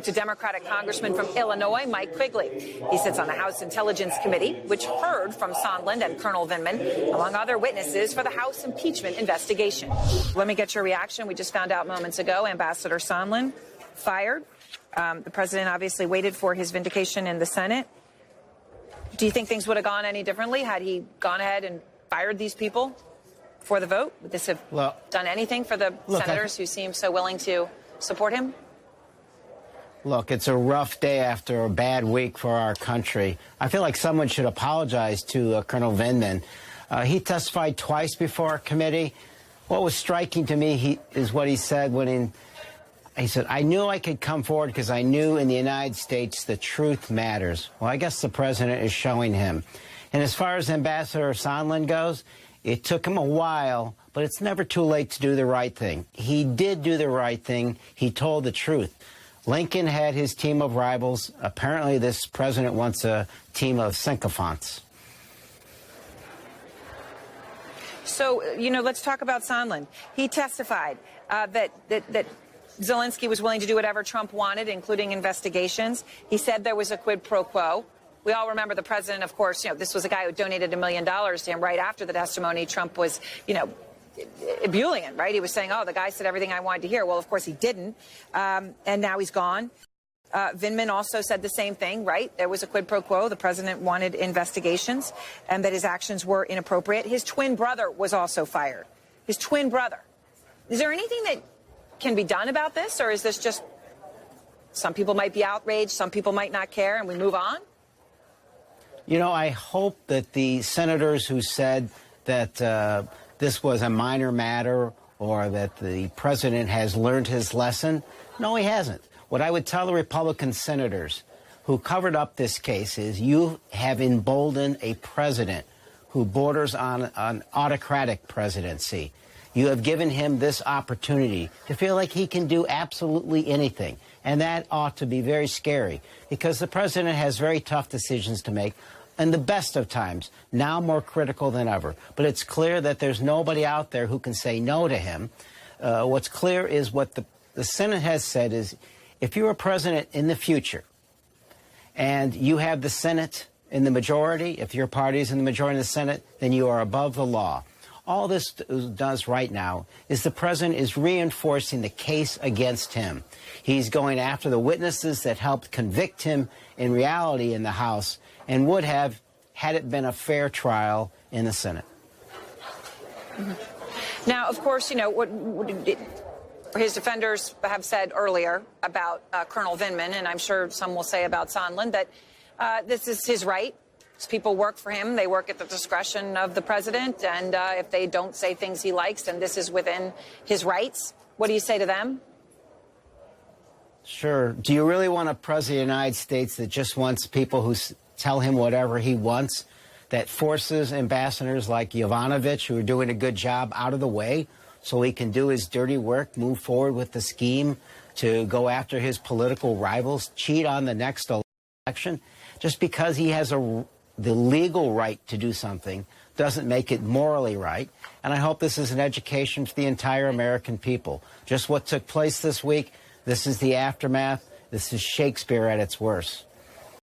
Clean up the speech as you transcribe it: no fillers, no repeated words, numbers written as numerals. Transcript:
To Democratic Congressman from Illinois, Mike Quigley. He sits on the House Intelligence Committee, which heard from Sondland and Col VIndman, among other witnesses, for the House impeachment investigation. Let me get your reaction. We just found out moments ago Ambassador Sondland fired. The president obviously waited for his vindication in the Senate. Do you think things would have gone any differently had he gone ahead and fired these people for the vote? Would this have done anything for the senators who seem so willing to support him? Look, it's a rough day after a bad week for our country. I feel like someone should apologize to Col VIndman. He testified twice before our committee. What was striking to me is what he said when he said, I knew I could come forward because I knew in the United States the truth matters. Well, I guess the president is showing him. And as far as Ambassador Sondland goes, it took him a while, but it's never too late to do the right thing. He did do the right thing. He told the truth. Lincoln had his team of rivals. Apparently, this president wants a team of sycophants. So, let's talk about Sondland. He testified that Zelensky was willing to do whatever Trump wanted, including investigations. He said there was a quid pro quo. We all remember the president, of course, this was a guy who donated $1 million to him right after the testimony. Trump was, ebullient, right? He was saying, oh, the guy said everything I wanted to hear. Well, of course he didn't. And now he's gone. VIndman also said the same thing, right? There was a quid pro quo. The president wanted investigations and that his actions were inappropriate. His twin brother was also fired. His twin brother. Is there anything that can be done about this? Or is this just some people might be outraged, some people might not care, and we move on? I hope that the senators who said that this was a minor matter or that the president has learned his lesson. No, he hasn't. What I would tell the Republican senators who covered up this case is you have emboldened a president who borders on an autocratic presidency. You have given him this opportunity to feel like he can do absolutely anything. And that ought to be very scary because the president has very tough decisions to make. In the best of times, now more critical than ever. But it's clear that there's nobody out there who can say no to him. What's clear is what the Senate has said is if you're a president in the future and you have the Senate in the majority, if your party is in the majority in the Senate, then you are above the law. All this does right now is the president is reinforcing the case against him. He's going after the witnesses that helped convict him in reality in the House and would have had it been a fair trial in the Senate. Now, of course, what his defenders have said earlier about Col VIndman, and I'm sure some will say about Sondland, that this is his right. These people work for him. They work at the discretion of the president. And if they don't say things he likes, then this is within his rights. What do you say to them? Sure. Do you really want a president of the United States that just wants people who tell him whatever he wants, that forces ambassadors like Yovanovitch, who are doing a good job, out of the way so he can do his dirty work, move forward with the scheme to go after his political rivals, cheat on the next election? Just because he has the legal right to do something doesn't make it morally right. And I hope this is an education for the entire American people. Just what took place this week, this is the aftermath. This is Shakespeare at its worst.